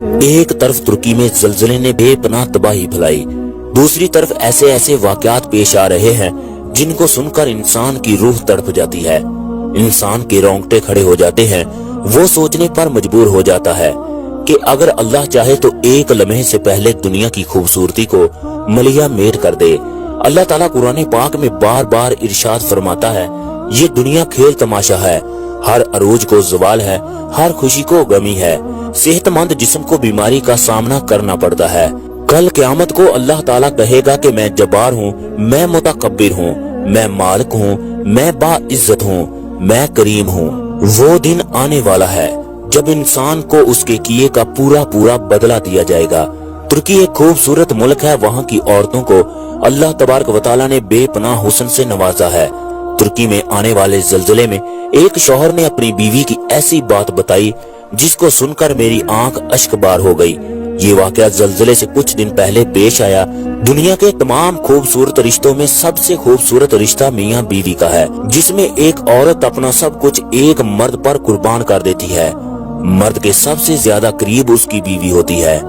ایک طرف ترکی میں زلزلے نے بے پناہ تباہی پھیلائی، دوسری طرف ایسے ایسے واقعات پیش آ رہے ہیں جن کو سن کر انسان کی روح تڑپ جاتی ہے، انسان کے رونگٹے کھڑے ہو جاتے ہیں۔ وہ سوچنے پر مجبور ہو جاتا ہے کہ اگر اللہ چاہے تو ایک لمحے سے پہلے دنیا کی خوبصورتی کو ملیہ میٹ کر دے۔ اللہ تعالیٰ قرآن پاک میں بار بار ارشاد فرماتا ہے، یہ دنیا کھیل تماشا ہے، ہر عروج کو زوال ہے، ہر خوشی کو غمی ہے، صحت مند جسم کو بیماری کا سامنا کرنا پڑتا ہے۔ کل قیامت کو اللہ تعالیٰ کہے گا کہ میں جبار ہوں، میں متکبر ہوں، میں مالک ہوں، میں باعزت ہوں، میں کریم ہوں۔ وہ دن آنے والا ہے جب انسان کو اس کے کیے کا پورا پورا بدلہ دیا جائے گا۔ ترکی ایک خوبصورت ملک ہے، وہاں کی عورتوں کو اللہ تبارک و تعالیٰ نے بے پناہ حسن سے نوازا ہے۔ ترکی میں آنے والے زلزلے میں ایک شوہر نے اپنی بیوی کی ایسی بات بتائی جس کو سن کر میری آنکھ اشک بار ہو گئی۔ یہ واقعہ زلزلے سے کچھ دن پہلے پیش آیا۔ دنیا کے تمام خوبصورت رشتوں میں سب سے خوبصورت رشتہ میاں بیوی کا ہے، جس میں ایک عورت اپنا سب کچھ ایک مرد پر قربان کر دیتی ہے۔ مرد کے سب سے زیادہ قریب اس کی بیوی ہوتی ہے۔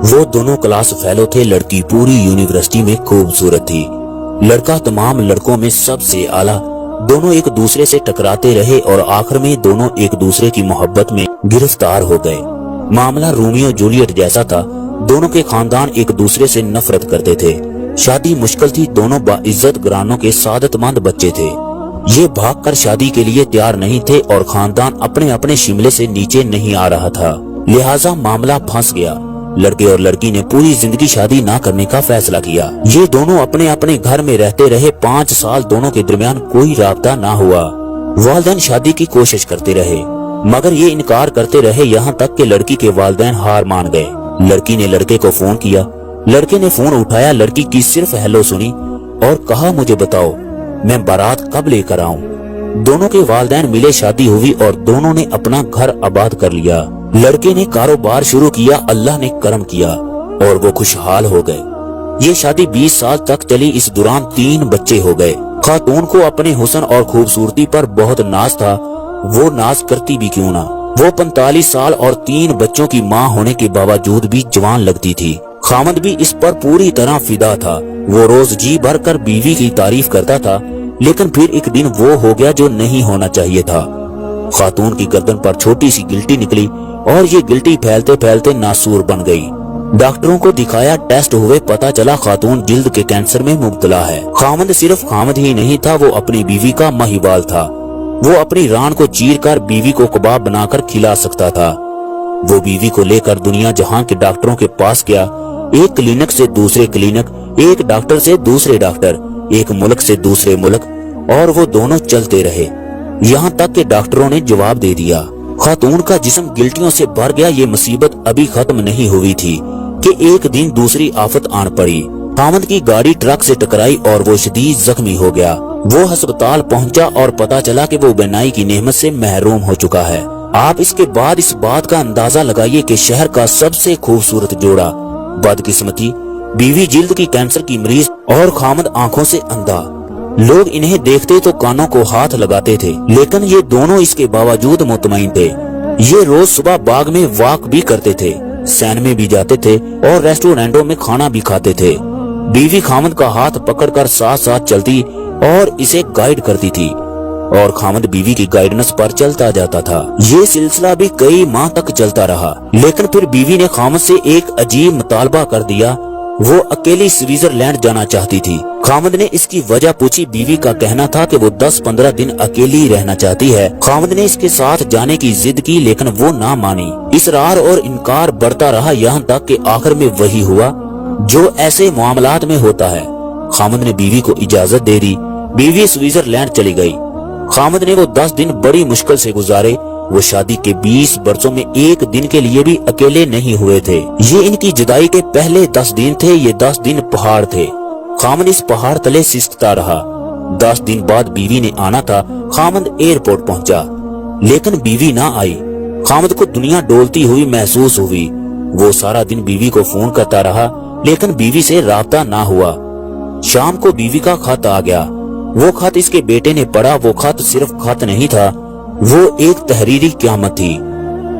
وہ دونوں کلاس فیلو تھے، لڑکی پوری یونیورسٹی میں خوبصورت تھی، لڑکا تمام لڑکوں میں سب سے اعلیٰ۔ دونوں ایک دوسرے سے ٹکراتے رہے اور آخر میں دونوں ایک دوسرے کی محبت میں گرفتار ہو گئے۔ معاملہ رومیو جولیٹ جیسا تھا، دونوں کے خاندان ایک دوسرے سے نفرت کرتے تھے۔ شادی مشکل تھی، دونوں باعزت گھرانوں کے سعادت مند بچے تھے۔ یہ بھاگ کر شادی کے لیے تیار نہیں تھے اور خاندان اپنے اپنے شملے سے نیچے نہیں آ رہا تھا، لہٰذا معاملہ پھنس گیا۔ لڑکے اور لڑکی نے پوری زندگی شادی نہ کرنے کا فیصلہ کیا۔ یہ دونوں اپنے اپنے گھر میں رہتے رہے، 5 سال دونوں کے درمیان کوئی رابطہ نہ ہوا۔ والدین شادی کی کوشش کرتے رہے مگر یہ انکار کرتے رہے، یہاں تک کہ لڑکی کے والدین ہار مان گئے۔ لڑکی نے لڑکے کو فون کیا، لڑکے نے فون اٹھایا، لڑکی کی صرف ہیلو سنی اور کہا مجھے بتاؤ میں بارات کب لے کر آؤں۔ دونوں کے والدین ملے، شادی ہوئی اور دونوں نے اپنا گھر آباد کر لیا۔ لڑکے نے کاروبار شروع کیا، اللہ نے کرم کیا اور وہ خوشحال ہو گئے۔ یہ شادی 20 سال تک چلی، اس دوران 3 بچے ہو گئے۔ خاتون کو اپنے حسن اور خوبصورتی پر بہت ناز تھا، وہ ناز کرتی بھی کیوں نہ۔ وہ 45 سال اور 3 بچوں کی ماں ہونے کے باوجود بھی جوان لگتی تھی۔ خامد بھی اس پر پوری طرح فدا تھا، وہ روز جی بھر کر بیوی کی تعریف کرتا تھا، لیکن پھر ایک دن وہ ہو گیا جو نہیں ہونا چاہیے تھا۔ خاتون کی گردن پر چھوٹی سی گلٹی نکلی اور یہ گلٹی پھیلتے پھیلتے ناسور بن گئی۔ ڈاکٹروں کو دکھایا، ٹیسٹ ہوئے، پتا چلا خاتون جلد کے کینسر میں مبتلا ہے۔ خامد صرف خامد ہی نہیں تھا، وہ اپنی بیوی کا مہیبال تھا۔ وہ اپنی ران کو چیر کر بیوی کو کباب بنا کر کھلا سکتا تھا۔ وہ بیوی کو لے کر دنیا جہاں کے ڈاکٹروں کے پاس گیا، ایک کلینک سے دوسرے کلینک، ایک ڈاکٹر سے دوسرے ڈاکٹر، ایک ملک سے دوسرے ملک، اور وہ دونوں چلتے رہے یہاں تک کہ ڈاکٹروں نے جواب دے دیا۔ خاتون کا جسم گلٹیوں سے بھر گیا، یہ مصیبت ابھی ختم نہیں ہوئی تھی کہ ایک دن دوسری آفت آن پڑی۔ خامد کی گاڑی ٹرک سے ٹکرائی اور وہ شدید زخمی ہو گیا۔ وہ ہسپتال پہنچا اور پتا چلا کہ وہ بینائی کی نعمت سے محروم ہو چکا ہے۔ آپ اس کے بعد اس بات کا اندازہ لگائیے کہ شہر کا سب سے خوبصورت جوڑا، بدقسمتی، بیوی جلد کی کینسر کی مریض اور خامد آنکھوں سے اندھا۔ لوگ انہیں دیکھتے تو کانوں کو ہاتھ لگاتے تھے، لیکن یہ دونوں اس کے باوجود مطمئن تھے۔ یہ روز صبح باغ میں واک بھی کرتے تھے، سین میں بھی جاتے تھے اور ریسٹورینٹوں میں کھانا بھی کھاتے تھے۔ بیوی خامد کا ہاتھ پکڑ کر ساتھ ساتھ چلتی اور اسے گائیڈ کرتی تھی اور خامد بیوی کی گائیڈنس پر چلتا جاتا تھا۔ یہ سلسلہ بھی کئی ماہ تک چلتا رہا، لیکن پھر بیوی نے خامد سے ایک عجیب مطالبہ کر دیا، وہ اکیلی سوئٹزرلینڈ جانا چاہتی تھی۔ خامد نے اس کی وجہ پوچھی، بیوی کا کہنا تھا کہ وہ 10-15 دن اکیلی رہنا چاہتی ہے۔ خامد نے اس کے ساتھ جانے کی ضد کی لیکن وہ نہ مانی، اصرار اور انکار بڑھتا رہا، یہاں تک کہ آخر میں وہی ہوا جو ایسے معاملات میں ہوتا ہے۔ خامد نے بیوی کو اجازت دے دی، بیوی سوئٹزرلینڈ چلی گئی۔ خامد نے وہ 10 دن بڑی مشکل سے گزارے، وہ شادی کے 20 برسوں میں ایک دن کے لیے بھی اکیلے نہیں ہوئے تھے۔ یہ ان کی جدائی کے پہلے 10 دن تھے، یہ 10 دن پہاڑ تھے۔ خامد اس پہاڑ تلے سسکتا رہا۔ 10 دن بعد بیوی نے آنا تھا، خامد ایئرپورٹ پہنچا لیکن بیوی نہ آئی۔ خامد کو دنیا ڈولتی ہوئی محسوس ہوئی، وہ سارا دن بیوی کو فون کرتا رہا لیکن بیوی سے رابطہ نہ ہوا۔ شام کو بیوی کا خط آ گیا، وہ خط اس کے بیٹے نے پڑھا۔ وہ خط صرف خط نہیں تھا، وہ ایک تحریری قیامت تھی۔